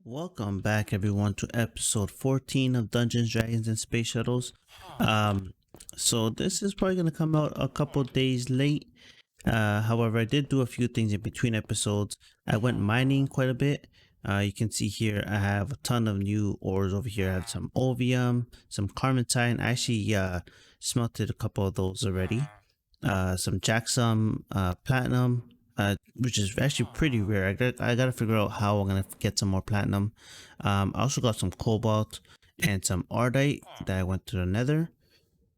Welcome back, everyone, to episode 14 of Dungeons, Dragons, and Space Shuttles. Um, so this is probably going to come out a couple days late. However, I did do a few things in between episodes. I went mining quite a bit. You can see here I have a ton of new ores over here. I have some ovium, some carmentine. I actually smelted a couple of those already. Some jacksum, platinum, which is actually pretty rare. I gotta figure out how I'm gonna get some more platinum. I also got some cobalt and some ardite that I went to the nether.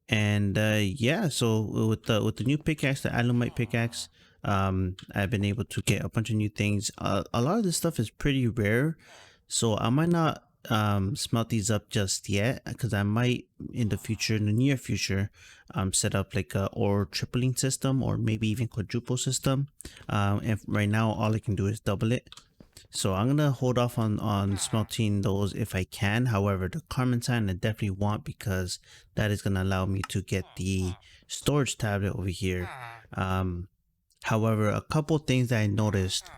And yeah, so with the new pickaxe, the alumite pickaxe, I've been able to get a bunch of new things. A lot of this stuff is pretty rare, so I might not smelt these up just yet, because I might in the future, in the near future, set up like a or tripling system, or maybe even quadruple system. And right now all I can do is double it. So I'm gonna hold off on smelting those if I can. However, the carmentine I definitely want, because that is gonna allow me to get the storage tablet over here. However, a couple things that I noticed.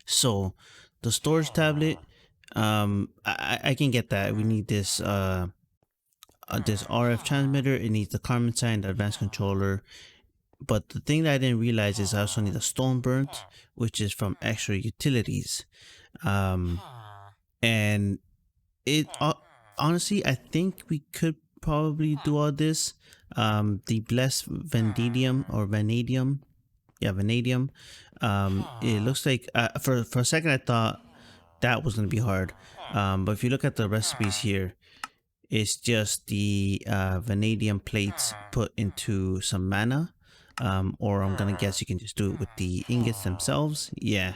So the storage tablet, I can get that. We need this RF transmitter. It needs the carmentine, the advanced controller. But the thing that I didn't realize is I also need a stone burnt, which is from extra utilities. Um, and it honestly, I think we could probably do all this. The blessed vanadium or vanadium, yeah, vanadium. It looks like for a second I thought that was gonna be hard. But if you look at the recipes here, it's just the vanadium plates put into some mana. Or I'm gonna guess you can just do it with the ingots themselves. Yeah.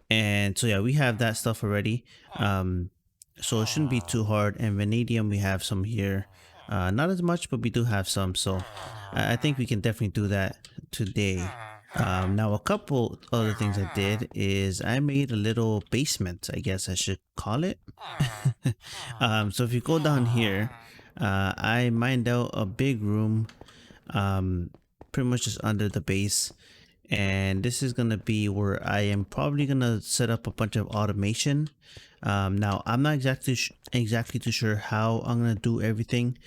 And so yeah, we have that stuff already. So it shouldn't be too hard. And vanadium, we have some here. Not as much, but we do have some. So I think we can definitely do that today. Now a couple other things I did is I made a little basement, I guess I should call it. So if you go down here, I mined out a big room, pretty much just under the base. And this is gonna be where I am probably gonna set up a bunch of automation. Now I'm not exactly too sure how I'm gonna do everything.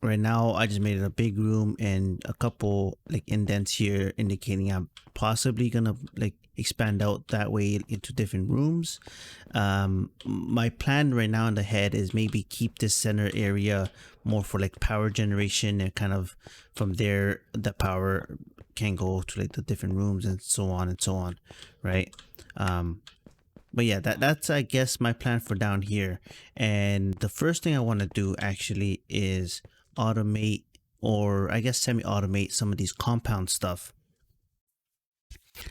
Right now I just made it a big room and a couple like indents here indicating I'm possibly gonna like expand out that way into different rooms. My plan right now in the head is maybe keep this center area more for like power generation, and kind of from there the power can go to like the different rooms and so on and so on, right? But yeah, that's I guess my plan for down here. And the first thing I want to do actually is automate, or I guess semi-automate, some of these compound stuff.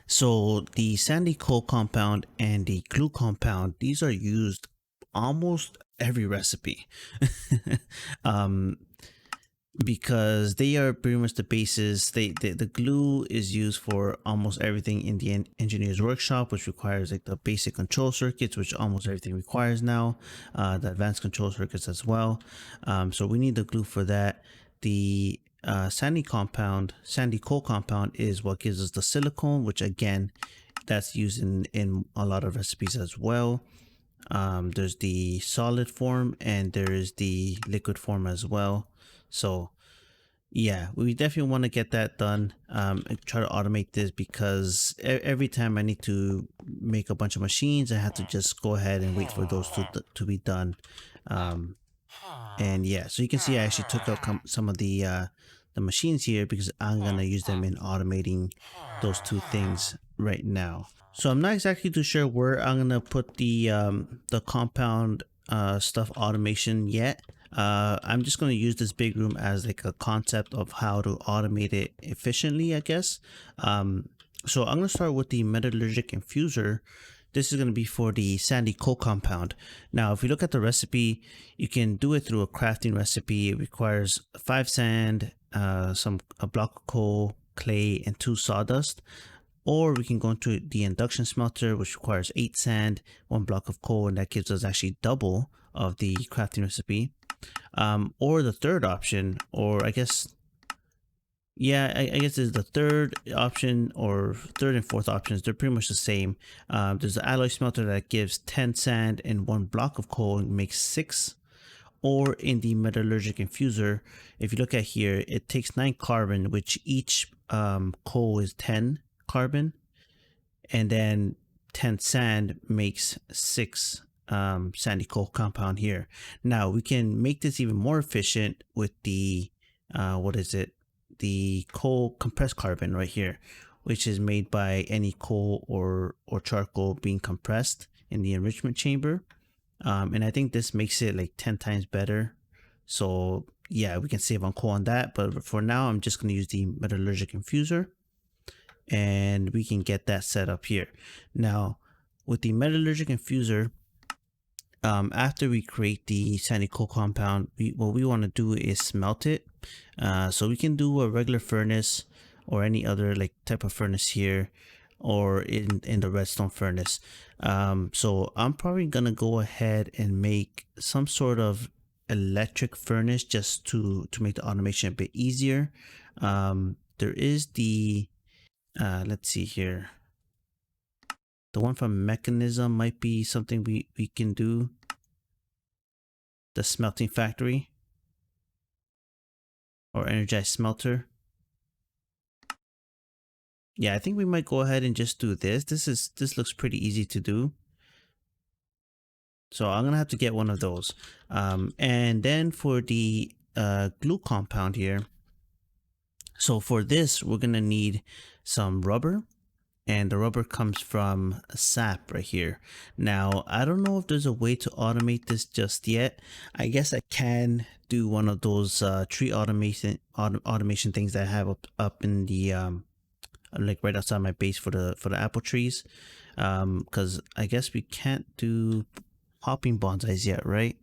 So the sandy coal compound and the glue compound, these are used almost every recipe. Because they are pretty much the basis. The glue is used for almost everything in the engineer's workshop, which requires like the basic control circuits, which almost everything requires now. The advanced control circuits as well. So we need the glue for that. The sandy coal compound is what gives us the silicone, which again, that's used in a lot of recipes as well. There's the solid form and there is the liquid form as well. So yeah, we definitely want to get that done, and try to automate this, because every time I need to make a bunch of machines, I have to just go ahead and wait for those to be done. And yeah, so you can see I actually took out some of the machines here, because I'm gonna use them in automating those two things right now. So I'm not exactly too sure where I'm gonna put the compound stuff automation yet. I'm just going to use this big room as like a concept of how to automate it efficiently, I guess. So I'm going to start with the metallurgic infuser. This is going to be for the sandy coal compound. Now, if you look at the recipe, you can do it through a crafting recipe. It requires 5 sand, a block of coal, clay, and 2 sawdust. Or we can go into the induction smelter, which requires 8 sand, 1 block of coal, and that gives us actually double of the crafting recipe. Or the third option, or I guess Yeah, I guess is the third option or third and fourth options. They're pretty much the same. There's the alloy smelter that gives 10 sand and 1 block of coal and makes 6. Or in the metallurgic infuser, if you look at here, it takes 9 carbon, which each coal is 10 carbon, and then 10 sand makes 6 sandy coal compound here. Now we can make this even more efficient with the what is it, the coal compressed carbon right here, which is made by any coal or charcoal being compressed in the enrichment chamber. And I think this makes it like 10 times better. So yeah, we can save on coal on that, but for now I'm just going to use the metallurgic infuser, and we can get that set up here. Now with the metallurgic infuser, after we create the sandy coal compound, what we want to do is smelt it. So we can do a regular furnace or any other like type of furnace here, or in the redstone furnace. So I'm probably gonna go ahead and make some sort of electric furnace just to make the automation a bit easier. There is the let's see here, the one from mechanism might be something we can do. The smelting factory or energized smelter. Yeah, I think we might go ahead and just do this. This looks pretty easy to do. So I'm gonna have to get one of those. And then for the glue compound here, so for this we're gonna need some rubber, and the rubber comes from sap right here. Now I don't know if there's a way to automate this just yet. I guess I can do one of those tree automation things that I have up in the like right outside my base for the apple trees, because I guess we can't do hopping bonsais yet, right?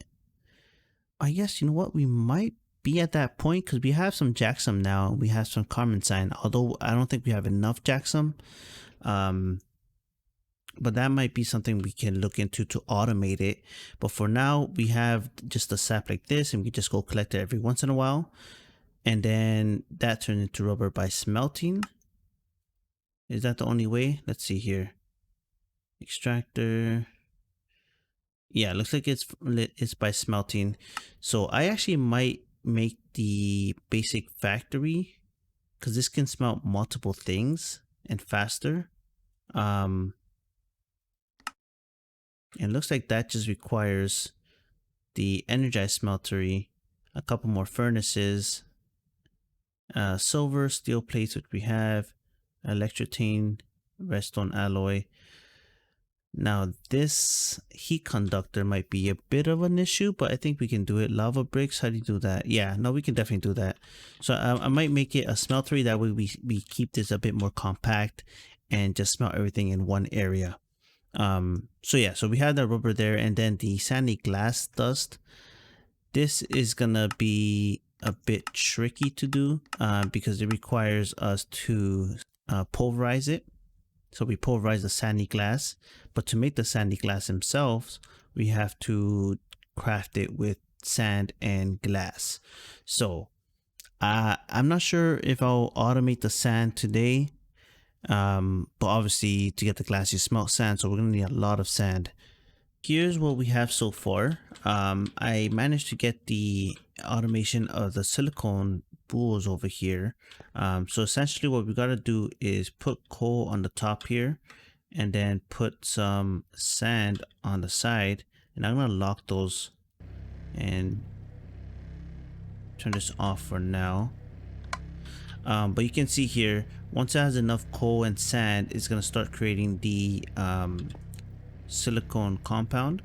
I guess, you know what, we might be at that point because we have some jacksum now. We have some Carmine, although I don't think we have enough jacksum. But that might be something we can look into to automate it. But for now, we have just a sap like this, and we just go collect it every once in a while, and then that turns into rubber by smelting. Is that the only way? Let's see here. Extractor. Yeah, it looks like it's by smelting. So I actually might make the basic factory, because this can smelt multiple things and faster. And it looks like that just requires the energized smeltery, a couple more furnaces, silver, steel plates, which we have, electrotane, redstone alloy. Now this heat conductor might be a bit of an issue, but I think we can do it. Lava bricks, how do you do that? Yeah, no, we can definitely do that. So I might make it a smeltery, that way we keep this a bit more compact and just smelt everything in one area. So yeah, so we have that rubber there, and then the sandy glass dust. This is gonna be a bit tricky to do because it requires us to pulverize it. So we pulverize the sandy glass, but to make the sandy glass themselves, we have to craft it with sand and glass. So I'm not sure if I'll automate the sand today, but obviously to get the glass you smelt sand, so we're gonna need a lot of sand. Here's what we have so far. I managed to get the automation of the silicone bools over here. So essentially what we gotta do is put coal on the top here, and then put some sand on the side, and I'm gonna lock those and turn this off for now. But you can see here, once it has enough coal and sand, it's gonna start creating the silicone compound,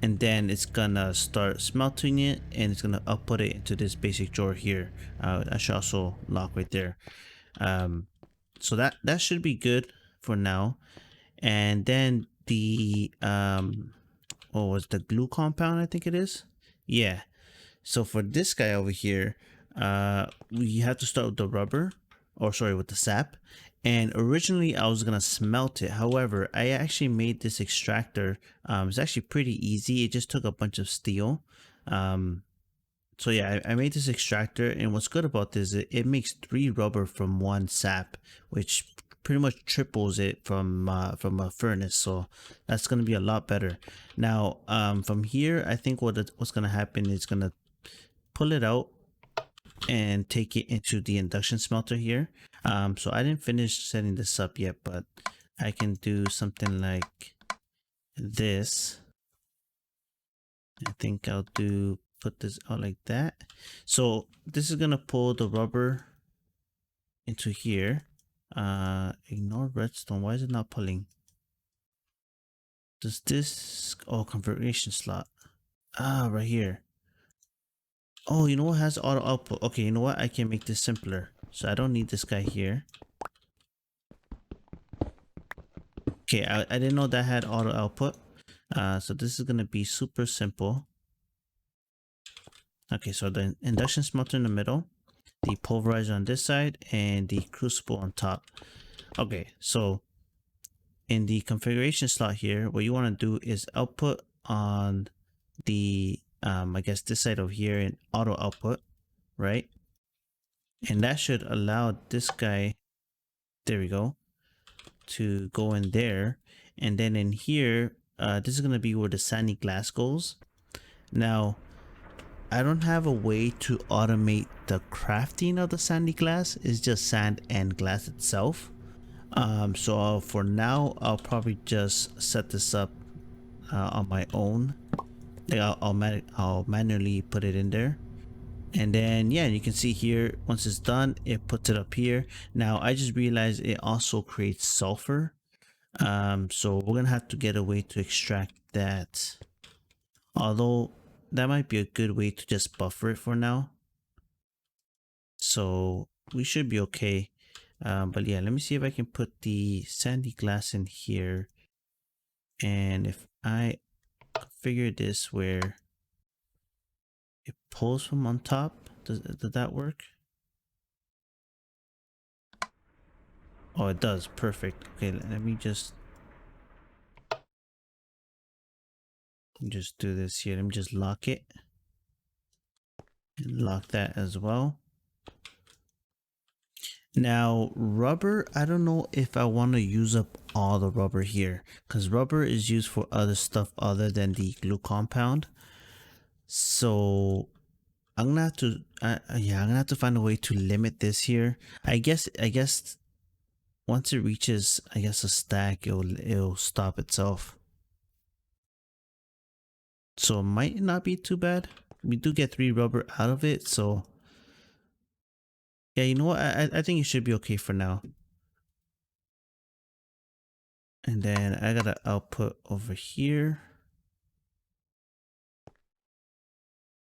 and then it's gonna start smelting it, and it's gonna output it into this basic drawer here. I should also lock right there. So that should be good for now. And then the what was the glue compound, I think it is. Yeah, so for this guy over here, we have to start with the rubber, or sorry, with the sap. And originally I was gonna smelt it. However, I actually made this extractor. It's actually pretty easy. It just took a bunch of steel. So yeah, I made this extractor, and what's good about this, it makes 3 rubber from 1 sap, which pretty much triples it from a furnace. So that's gonna be a lot better. Now, from here, I think what's gonna happen is gonna pull it out and take it into the induction smelter here. So I didn't finish setting this up yet, but I can do something like this. I think I'll put this out like that. So this is gonna pull the rubber into here. Ignore redstone. Why is it not pulling? Does this, oh, configuration slot. Ah, right here. Oh, you know what has auto output? Okay, you know what? I can make this simpler. So I don't need this guy here. Okay, I didn't know that had auto output. So this is gonna be super simple. Okay, so the induction smelter in the middle, the pulverizer on this side, and the crucible on top. Okay, so in the configuration slot here, what you want to do is output on the I guess this side over here in auto output, right? And that should allow this guy, there we go, to go in there. And then in here, this is going to be where the sandy glass goes. Now, I don't have a way to automate the crafting of the sandy glass. It's just sand and glass itself. So for now, I'll probably just set this up on my own. Like I'll manually put it in there. And then yeah, you can see here, once it's done, it puts it up here. Now I just realized it also creates sulfur. So we're gonna have to get a way to extract that. Although that might be a good way to just buffer it for now. So we should be okay. But yeah, let me see if I can put the sandy glass in here. And if I configure this where it pulls from on top, does that work? Oh, it does. Perfect. Okay, let me just do this here. Let me just lock it and lock that as well. Now rubber, I don't know if I want to use up all the rubber here, because rubber is used for other stuff other than the glue compound. So I'm gonna have to yeah, I'm gonna have to find a way to limit this here. I guess once it reaches, I guess, a stack, it'll stop itself. So it might not be too bad. We do get 3 rubber out of it, so yeah, you know what? I think it should be okay for now. And then I gotta output over here.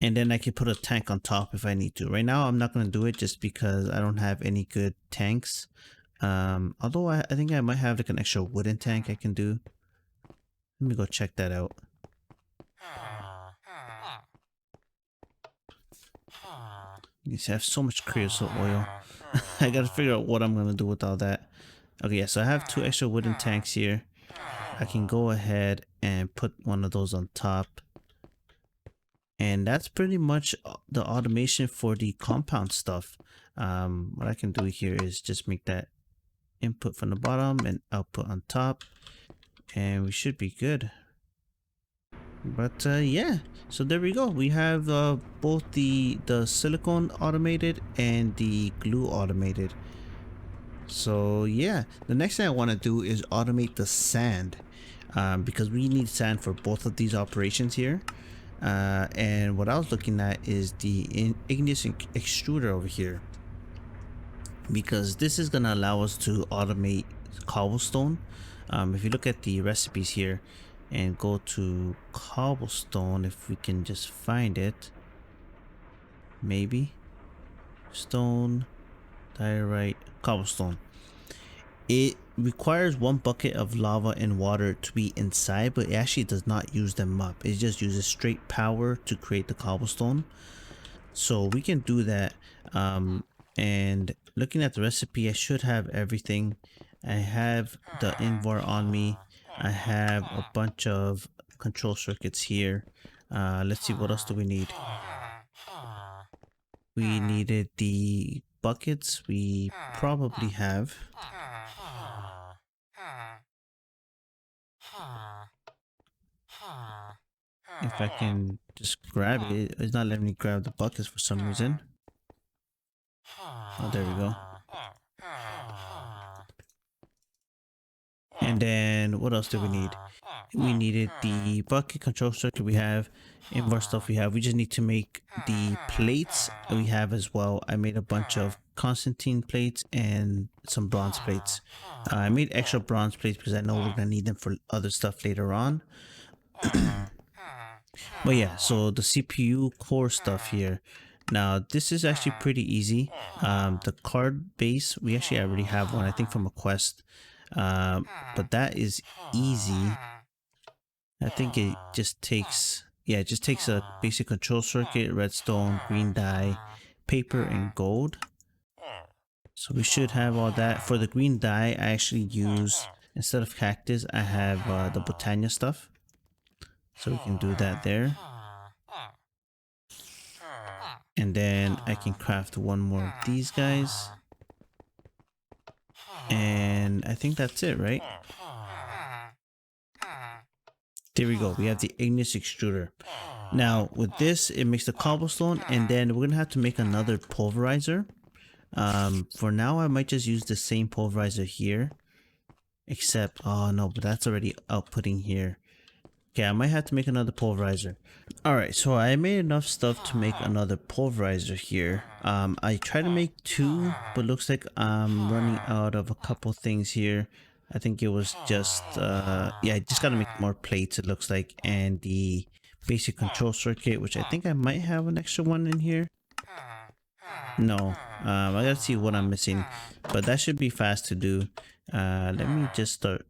And then I can put a tank on top if I need to. Right now, I'm not gonna do it just because I don't have any good tanks. Although I think I might have like an extra wooden tank I can do. Let me go check that out. You see, I have so much creosote oil. I gotta figure out what I'm gonna do with all that. Okay, yeah, so I have 2 extra wooden tanks here. I can go ahead and put one of those on top. And that's pretty much the automation for the compound stuff. What I can do here is just make that input from the bottom and output on top. And we should be good. But yeah, so there we go. We have both the silicone automated and the glue automated. So yeah, the next thing I want to do is automate the sand, because we need sand for both of these operations here. And what I was looking at is the igneous extruder over here, because this is gonna allow us to automate cobblestone. If you look at the recipes here and go to cobblestone, if we can just find it, maybe stone, diorite, cobblestone. It requires 1 bucket of lava and water to be inside, but it actually does not use them up. It just uses straight power to create the cobblestone. So we can do that. And looking at the recipe, I should have everything. I have the invar on me. I have a bunch of control circuits here. Let's see, what else do we need? We needed the buckets. We probably have. If I can just grab it. It's not letting me grab the buckets for some reason. Oh, there we go. And then what else do we need? We needed the bucket control circuit we have. Inverse stuff we have. We just need to make the plates we have as well. I made a bunch of Constantine plates and some bronze plates. I made extra bronze plates because I know we're gonna need them for other stuff later on. But yeah, so the CPU core stuff here. Now this is actually pretty easy. The card base, we actually already have one, I think from a quest. But that is easy. I think it just takes, yeah, it just takes a basic control circuit, redstone, green dye, paper, and gold. So we should have all that. For the green dye, I actually use, instead of cactus, I have the Botania stuff. So we can do that there. And then I can craft one more of these guys. And I think that's it, right? There we go. We have the Ignis extruder. Now with this, it makes the cobblestone, and then we're gonna have to make another pulverizer. For now, I might just use the same pulverizer here. Except, oh no, but that's already outputting here. Okay, I might have to make another pulverizer. Alright, so I made enough stuff to make another pulverizer here. I tried to make two, but looks like I'm running out of a couple things here. I think it was just, yeah, I just gotta make more plates, it looks like, and the basic control circuit, which I think I might have an extra one in here. No, I gotta see what I'm missing, but that should be fast to do. Let me just start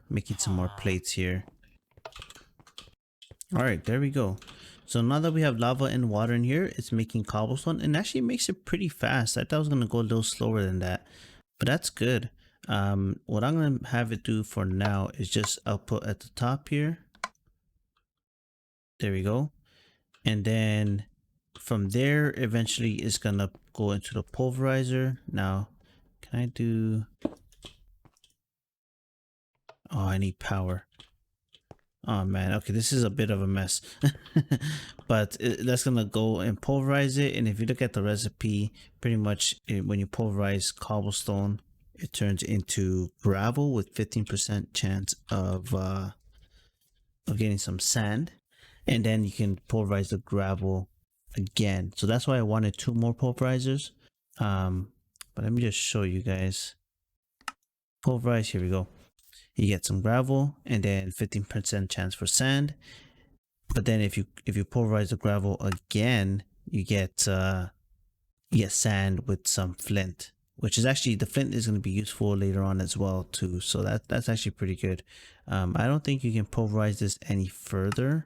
making some more plates here. Alright, there we go. So now that we have lava and water in here, it's making cobblestone, and actually makes it pretty fast. I thought I was gonna go a little slower than that, but that's good. What I'm gonna have it do for now is just output at the top here. There we go. And then from there, eventually it's gonna go into the pulverizer. Now, can I do... Oh, I need power. Oh man, okay, this is a bit of a mess. But that's gonna go and pulverize it. And if you look at the recipe, pretty much when you pulverize cobblestone, it turns into gravel with 15% chance of getting some sand. And then you can pulverize the gravel again. So that's why I wanted two more pulverizers. But let me just show you guys. Pulverize, here we go. You get some gravel and then 15% chance for sand. But then if you pulverize the gravel again, you get sand with some flint, which is actually, the flint is going to be useful later on as well too. So that's actually pretty good. I don't think you can pulverize this any further.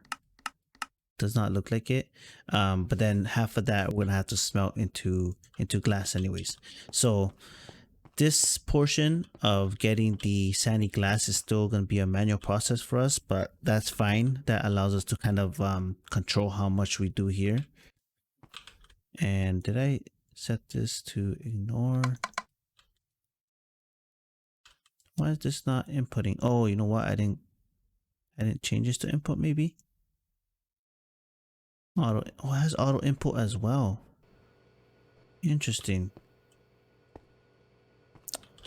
Does not look like it. But then half of that we're gonna have to smelt into glass anyways. So this portion of getting the sandy glass is still going to be a manual process for us, but that's fine. That allows us to kind of control how much we do here. And did I set this to ignore? Why is this not inputting? Oh, you know what? I didn't change this to input maybe. Auto, oh, it has auto input as well. Interesting.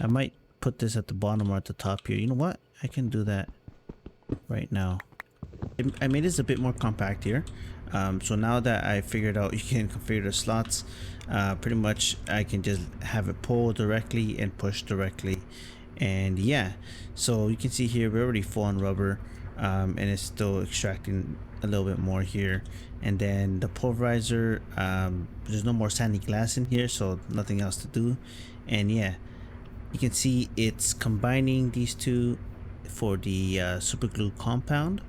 I might put this at the bottom or at the top here. You know what? I can do that right now. I made this a bit more compact here. So now that I figured out you can configure the slots, pretty much I can just have it pull directly and push directly. And yeah, so you can see here we're already full on rubber, and it's still extracting a little bit more here. And then the pulverizer, there's no more sandy glass in here, so nothing else to do. And yeah, you can see it's combining these two for the super glue compound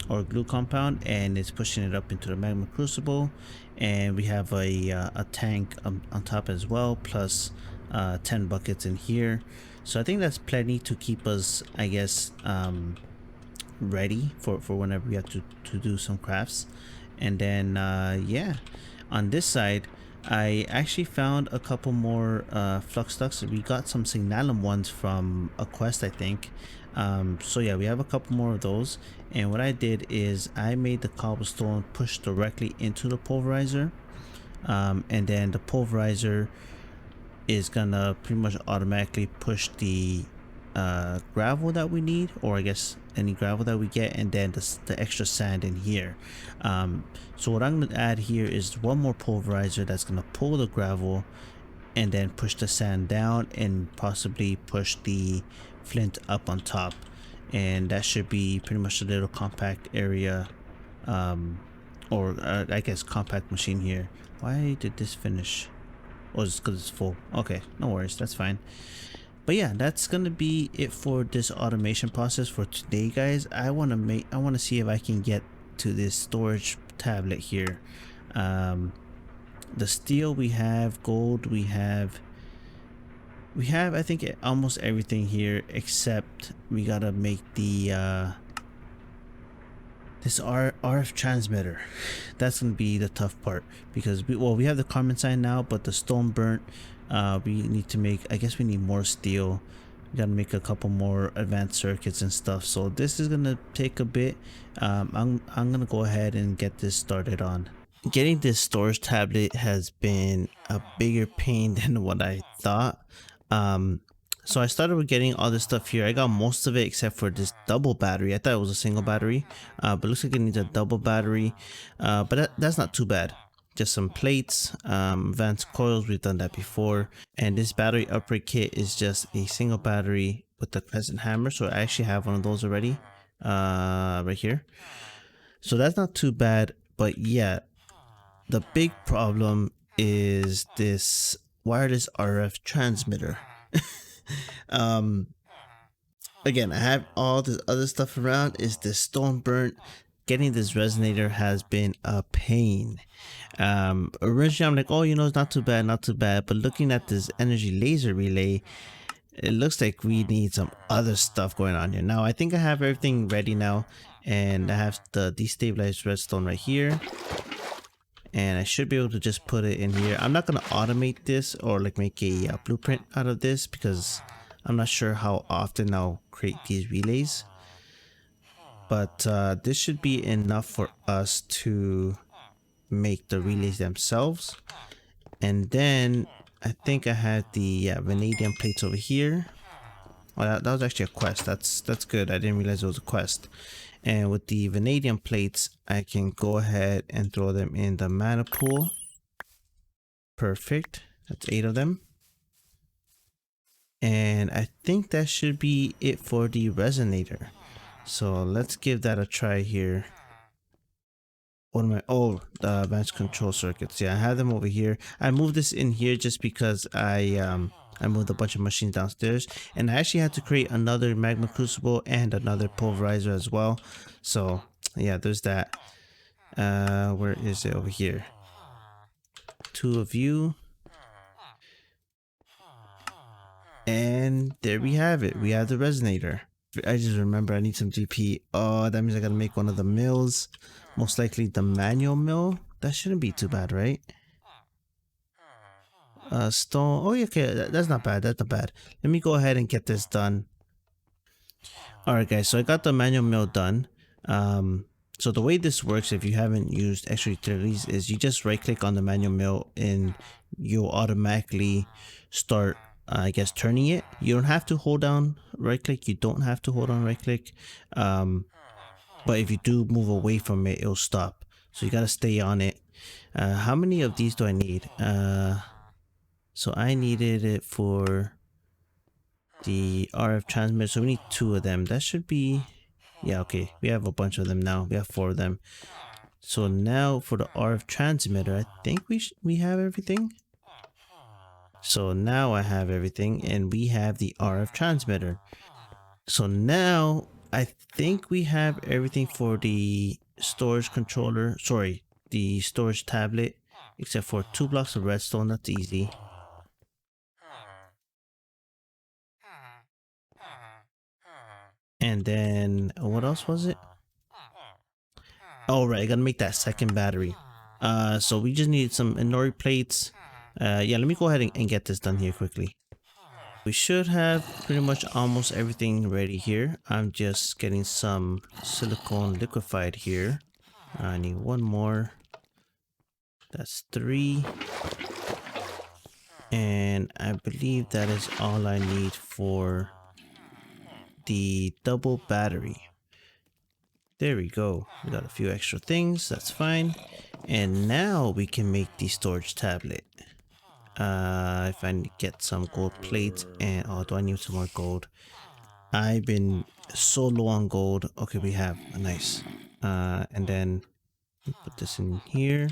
or glue compound, and it's pushing it up into the magma crucible. And we have a tank on top as well, plus 10 buckets in here. So I think that's plenty to keep us, I guess, ready for whenever we have to do some crafts. And then yeah, On this side, I actually found a couple more flux ducts. We got some signalum ones from a quest, I think. So yeah, we have a couple more of those. And what I did is I made the cobblestone push directly into the pulverizer. And then the pulverizer is gonna pretty much automatically push the gravel that we need, or I guess any gravel that we get, and then the extra sand in here. So what I'm gonna add here is one more pulverizer that's gonna pull the gravel and then push the sand down and possibly push the flint up on top, and that should be pretty much a little compact area, or I guess compact machine here. Why did this finish? Oh, it's because it's full. Okay, no worries, that's fine. But yeah, that's gonna be it for this automation process for today, guys. I want to see if I can get to this storage tablet here. The steel we have, gold we have, I think almost everything here, except we gotta make the this RF transmitter. That's gonna be the tough part, because we have the carbon sign now, but the stone burnt, we need to make, I guess we need more steel. We gotta make a couple more advanced circuits and stuff, so this is gonna take a bit. I'm gonna go ahead and get this started on. Getting this storage tablet has been a bigger pain than what I thought. So I started with getting all this stuff here. I got most of it except for this double battery. I thought it was a single battery, but it looks like it needs a double battery. But that's not too bad. Just some plates, advanced coils, we've done that before. And this battery upgrade kit is just a single battery with the crescent hammer. So I actually have one of those already, right here. So that's not too bad, but yeah, the big problem is this wireless RF transmitter. Again, I have all this other stuff around. Is this stone burnt? Getting this resonator has been a pain. Originally I'm like, oh, it's not too bad, not too bad. But looking at this energy laser relay, it looks like we need some other stuff going on here. Now I think I have everything ready now, and I have the destabilized redstone right here, and I should be able to just put it in here. I'm not going to automate this or like make a blueprint out of this, because I'm not sure how often I'll create these relays, but this should be enough for us to make the relays themselves. And then I think I had the vanadium plates over here. Well, that was actually a quest. That's good. I didn't realize it was a quest. And with the vanadium plates, I can go ahead and throw them in the mana pool. Perfect. That's 8 of them. And I think that should be it for the resonator. So let's give that a try here. What am I? Oh, the advanced control circuits. Yeah, I have them over here. I moved this in here just because I moved a bunch of machines downstairs, and I actually had to create another magma crucible and another pulverizer as well. So yeah, there's that. Where is it? Over here. 2 of you. And there we have it. We have the resonator. I just remember I need some GP. Oh, that means I gotta make one of the mills. Most likely the manual mill. That shouldn't be too bad, right? Stone. Oh, yeah, okay. That's not bad. That's not bad. Let me go ahead and get this done. Alright, guys. So I got the manual mill done. So the way this works, if you haven't used extra utilities, is you just right click on the manual mill and you'll automatically start, I guess, turning it. You don't have to hold down right click. You don't have to hold on right click. But if you do move away from it, it'll stop. So you gotta stay on it. How many of these do I need? So I needed it for the RF transmitter. So we need 2 of them. That should be, yeah, okay. We have a bunch of them now. We have 4 of them. So now for the RF transmitter, I think we have everything. So now I have everything, and we have the RF transmitter. So now I think we have everything for the storage controller. Sorry, the storage tablet, except for 2 blocks of redstone. That's easy. And then what else was it? Oh, right, I gotta make that second battery. So we just need some inori plates. Yeah, let me go ahead and get this done here quickly. We should have pretty much almost everything ready here. I'm just getting some silicone liquefied here. I need one more. That's 3. And I believe that is all I need for the double battery. There we go. We got a few extra things. That's fine. And now we can make the storage tablet. If I get some gold plates and oh, do I need some more gold? I've been so low on gold. Okay, we have a nice. And then put this in here.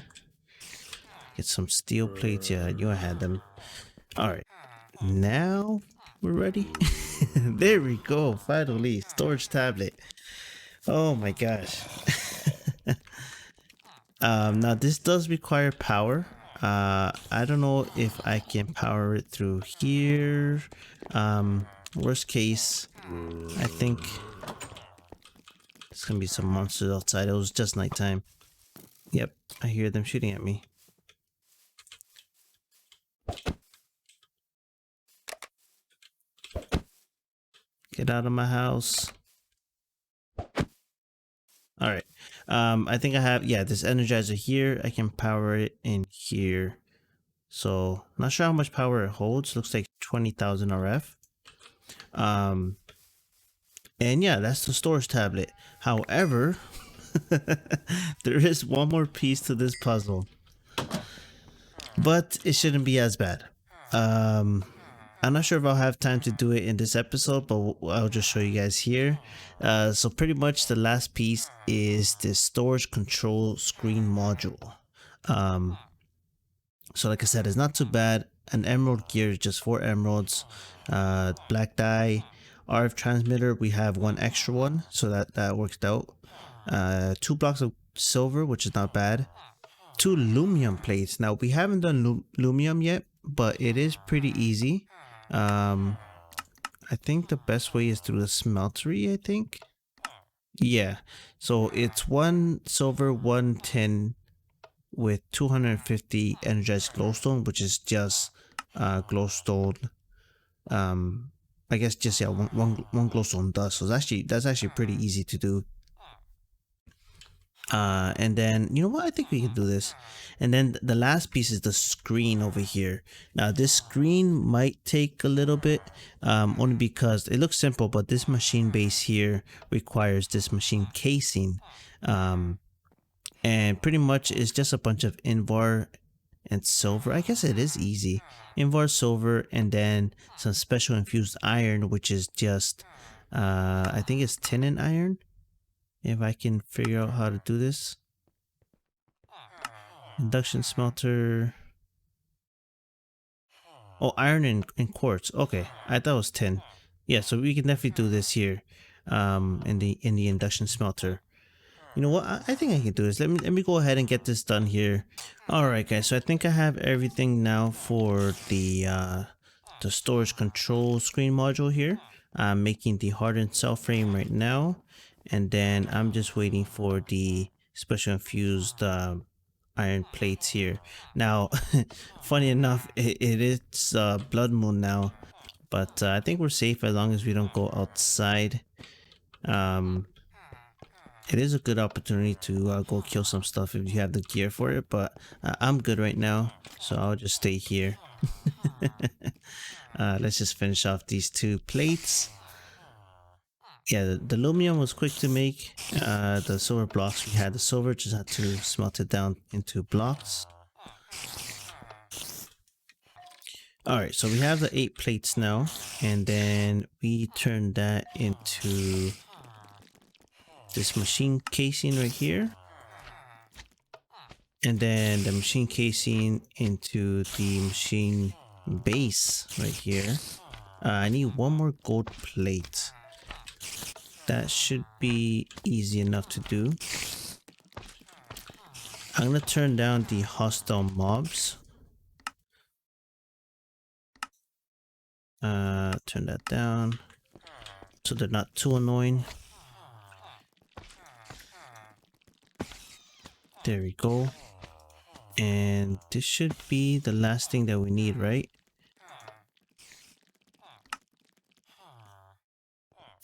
Get some steel plates. Yeah, you had them. All right, now we're ready. There we go. Finally, storage tablet. Oh my gosh. Now this does require power. I don't know if I can power it through here. Worst case, I think it's gonna be some monsters outside. It was just nighttime. Yep, I hear them shooting at me. Get out of my house. All right. I think I have, yeah, this energizer here. I can power it in here. So not sure how much power it holds. Looks like 20,000 RF. And yeah, that's the storage tablet. However, there is one more piece to this puzzle, but it shouldn't be as bad. I'm not sure if I'll have time to do it in this episode, but I'll just show you guys here. So pretty much the last piece is the storage control screen module. So like I said, it's not too bad. An emerald gear is just 4 emeralds, black dye, RF transmitter. We have 1 extra one, so that worked out. 2 blocks of silver, which is not bad. 2 lumium plates. Now we haven't done lumium yet, but it is pretty easy. I think the best way is through the smeltery, I think. Yeah, so it's 1 silver, 1 tin with 250 energized glowstone, which is just glowstone. I guess just, yeah, one glowstone dust. So that's actually pretty easy to do. And then, you know what, I think we can do this. And then the last piece is the screen over here. Now this screen might take a little bit, only because it looks simple, but this machine base here requires this machine casing. And pretty much it's just a bunch of invar and silver. I guess it is easy. Invar, silver, and then some special infused iron, which is just, I think it's tin and iron. If I can figure out how to do this. Induction smelter. Oh, iron and quartz. Okay, I thought it was tin. Yeah, so we can definitely do this here, in the induction smelter. You know what? I think I can do this. Let me go ahead and get this done here. All right, guys. So I think I have everything now for the storage control screen module here. I'm making the hardened cell frame right now, and then I'm just waiting for the special infused iron plates here. Now, funny enough, it is blood moon now, but I think we're safe as long as we don't go outside. It is a good opportunity to go kill some stuff if you have the gear for it, but I'm good right now, so I'll just stay here. Let's just finish off these 2 plates. Yeah, the lumium was quick to make. The silver blocks, we had the silver, just had to smelt it down into blocks. Alright, so we have the 8 plates now, and then we turn that into this machine casing right here. And then the machine casing into the machine base right here. I need 1 more gold plate. That should be easy enough to do. I'm gonna turn down the hostile mobs. Turn that down so they're not too annoying. There we go. And this should be the last thing that we need, right?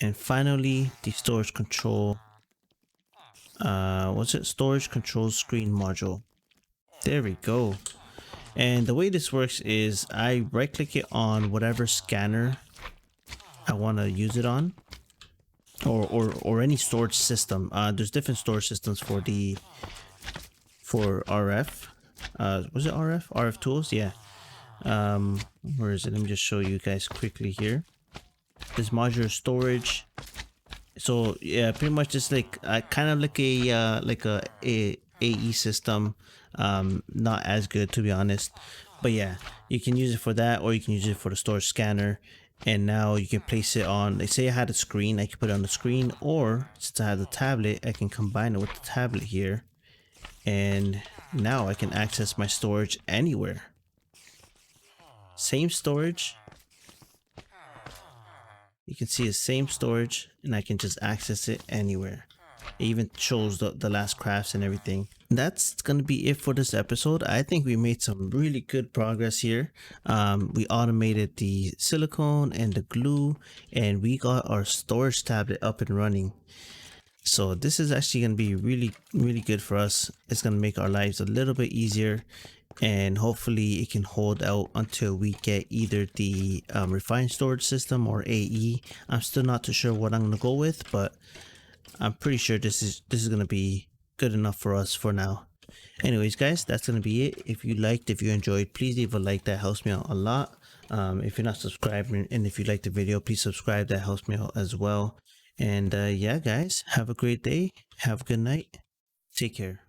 And finally, the storage control, what's it? Storage control screen module. There we go. And the way this works is I right click it on whatever scanner I want to use it on, or any storage system. There's different storage systems for RF. Was it RF? RF tools? Yeah. Where is it? Let me just show you guys quickly here. This modular storage. So yeah, pretty much just like kind of like a AE system. Not as good, to be honest, but yeah, you can use it for that, or you can use it for the storage scanner. And now you can place it on, like, say I had a screen, I can put it on the screen, or since I have the tablet, I can combine it with the tablet here, and now I can access my storage anywhere. Same storage, you can see the same storage, and I can just access it anywhere. It even shows the last crafts and everything. That's gonna be it for this episode. I think we made some really good progress here. We automated the silicone and the glue, and we got our storage tablet up and running. So this is actually going to be really good for us. It's going to make our lives a little bit easier, and hopefully it can hold out until we get either the refined storage system or AE. I'm still not too sure what I'm going to go with, but I'm pretty sure this is going to be good enough for us for now. Anyways guys, that's going to be it. If you enjoyed, please leave a like. That helps me out a lot. If you're not subscribed, and if you liked the video, please subscribe. That helps me out as well. And yeah guys, have a great day, have a good night, take care.